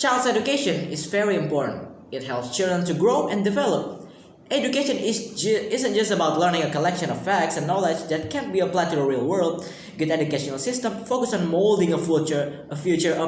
Child's education is very important. It helps children to grow and develop. Education isn't just about learning a collection of facts and knowledge that can't be applied to the real world. Good educational system focus on molding a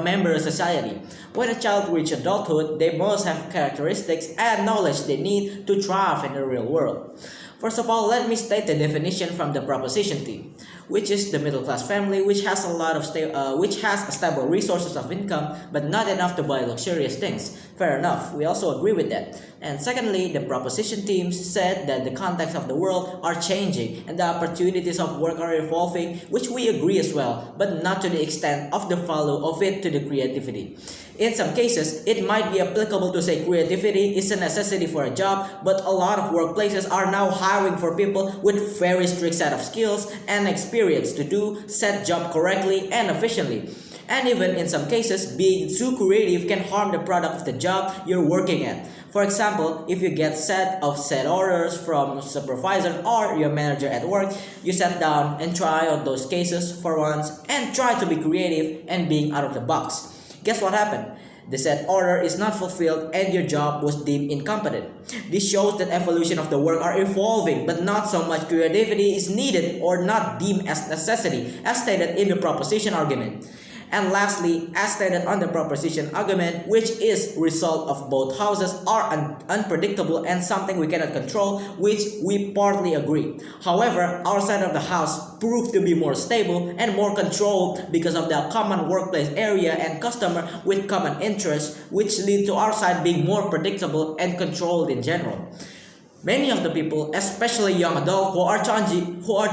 member of society. When a child reaches adulthood, they must have characteristics and knowledge they need to thrive in the real world. First of all, let me state the definition from the proposition team, which is the middle class family which has a stable resources of income but not enough to buy luxurious things. Fair enough, we also agree with that. And secondly, the proposition teams said that the context of the world are changing and the opportunities of work are evolving, which we agree as well, but not to the extent of the follow of it to the creativity. In some cases, it might be applicable to say creativity is a necessity for a job, but a lot of workplaces are now hiring for people with very strict set of skills and experience to do said job correctly and efficiently. And even in some cases, being too creative can harm the product of the job you're working at. For example, if you get set orders from supervisor or your manager at work, you sit down and try out those cases for once and try to be creative and being out of the box. Guess what happened? The set order is not fulfilled and your job was deemed incompetent. This shows that evolution of the work are evolving, but not so much creativity is needed or not deemed as necessity as stated in the proposition argument. And lastly, as stated on the proposition argument, which is result of both houses are unpredictable and something we cannot control, which we partly agree. However, our side of the house proved to be more stable and more controlled because of the common workplace area and customer with common interests, which lead to our side being more predictable and controlled in general. Many of the people, especially young adults who are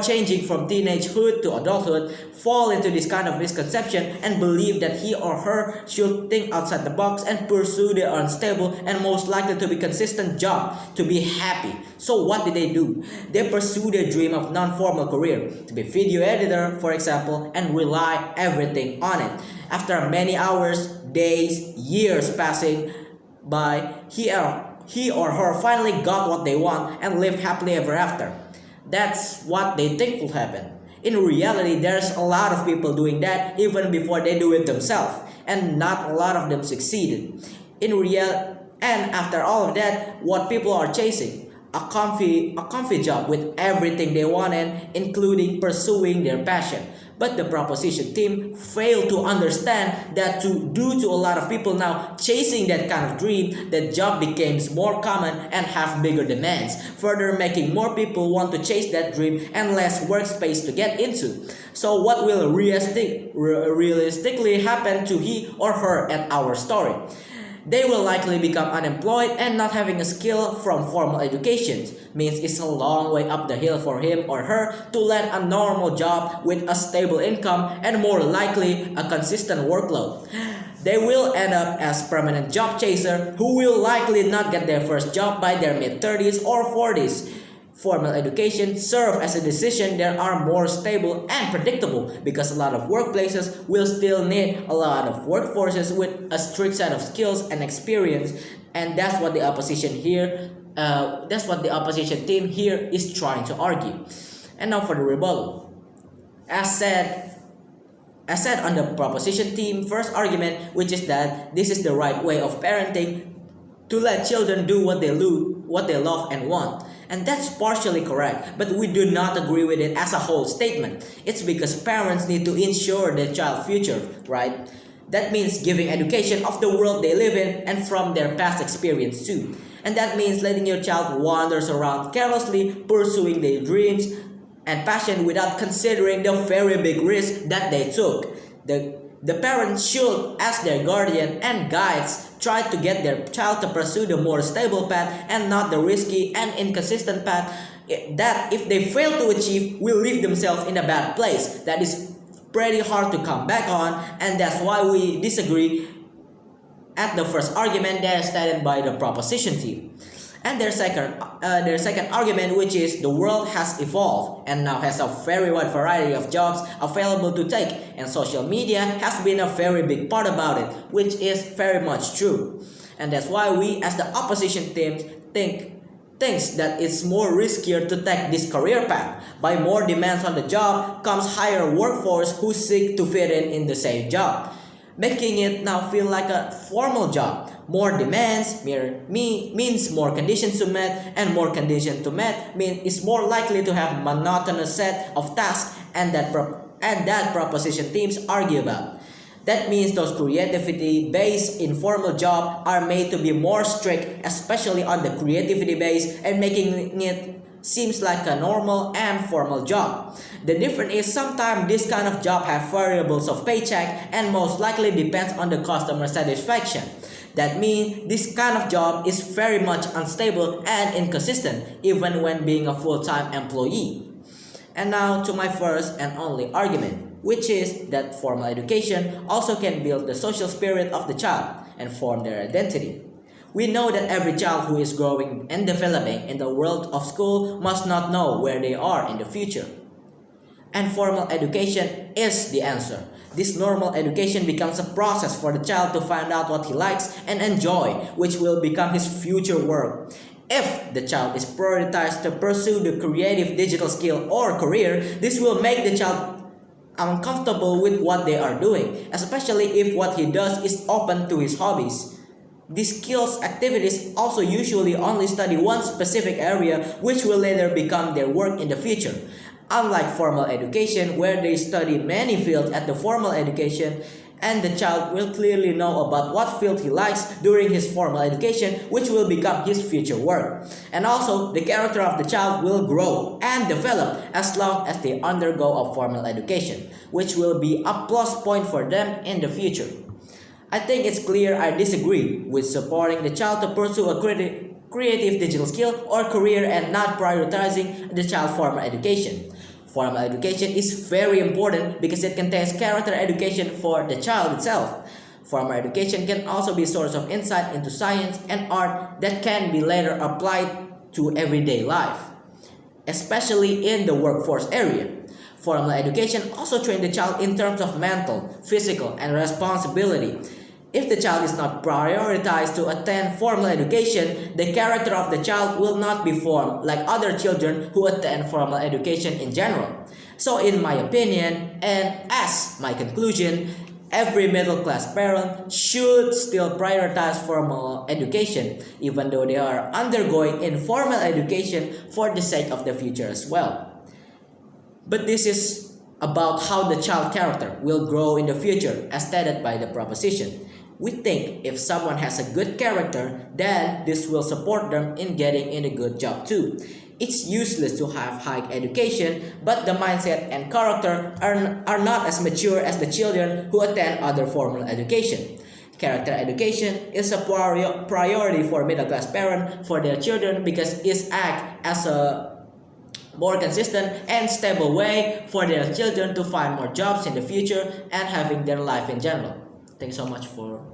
changing from teenagehood to adulthood, fall into this kind of misconception and believe that he or her should think outside the box and pursue their unstable and most likely to be consistent job to be happy. So what did they do? They pursue their dream of non-formal career, to be video editor, for example, and rely everything on it. After many hours, days, years passing by, he or her finally got what they want and lived happily ever after. That's what they think will happen. In reality, there's a lot of people doing that even before they do it themselves, and not a lot of them succeeded. And after all of that, what people are chasing? A comfy job with everything they wanted, including pursuing their passion. But the proposition team failed to understand that due to a lot of people now chasing that kind of dream, that job becomes more common and have bigger demands, further making more people want to chase that dream and less workspace to get into. So what will realistically happen to he or her at our story? They will likely become unemployed and not having a skill from formal education means it's a long way up the hill for him or her to land a normal job with a stable income and more likely a consistent workload. They will end up as permanent job chaser who will likely not get their first job by their mid-30s or 40s. Formal education serve as a decision that are more stable and predictable because a lot of workplaces will still need a lot of workforces with a strict set of skills and experience, and that's what the opposition team here is trying to argue. And now for the rebuttal. As said on the proposition team first argument, which is that this is the right way of parenting to let children do what they love and want. And that's partially correct, but we do not agree with it as a whole statement. It's because parents need to ensure their child's future, right? That means giving education of the world they live in and from their past experience too. And that means letting your child wander around carelessly, pursuing their dreams and passion without considering the very big risk that they took. The parents should, as their guardian and guides, try to get their child to pursue the more stable path and not the risky and inconsistent path that, if they fail to achieve, will leave themselves in a bad place. That is pretty hard to come back on, and that's why we disagree at the first argument that is stated by the proposition team. And their second argument, which is the world has evolved and now has a very wide variety of jobs available to take, and social media has been a very big part about it, which is very much true. And that's why we as the opposition team thinks that it's more riskier to take this career path. By more demands on the job comes higher workforce who seek to fit in the same job. making it now feel like a formal job. More demands means more conditions to meet, and more conditions to meet mean is more likely to have monotonous set of tasks and that proposition teams argue about. That means those creativity-based informal jobs are made to be more strict, especially on the creativity base, and making it seems like a normal and formal job. The difference is sometimes this kind of job have variables of paycheck and most likely depends on the customer satisfaction. That means this kind of job is very much unstable and inconsistent even when being a full-time employee. And now to my first and only argument, which is that formal education also can build the social spirit of the child and form their identity. We know that every child who is growing and developing in the world of school must not know where they are in the future. And formal education is the answer. This normal education becomes a process for the child to find out what he likes and enjoy, which will become his future work. If the child is prioritized to pursue the creative digital skill or career, this will make the child uncomfortable with what they are doing, especially if what he does is open to his hobbies. These skills activities also usually only study one specific area which will later become their work in the future. Unlike formal education where they study many fields at the formal education, and the child will clearly know about what field he likes during his formal education, which will become his future work. And also, the character of the child will grow and develop as long as they undergo a formal education, which will be a plus point for them in the future. I think it's clear I disagree with supporting the child to pursue a creative digital skill or career and not prioritizing the child's formal education. Formal education is very important because it contains character education for the child itself. Formal education can also be a source of insight into science and art that can be later applied to everyday life, especially in the workforce area. Formal education also trains the child in terms of mental, physical, and responsibility. If the child is not prioritized to attend formal education, the character of the child will not be formed like other children who attend formal education in general. So in my opinion, and as my conclusion, every middle-class parent should still prioritize formal education, even though they are undergoing informal education for the sake of the future as well. But this is about how the child character will grow in the future as stated by the proposition. We think if someone has a good character, then this will support them in getting in a good job too. It's useless to have high education, but the mindset and character are not as mature as the children who attend other formal education. Character education is a priority for middle-class parents for their children because it acts as a more consistent and stable way for their children to find more jobs in the future and having their life in general. Thanks so much for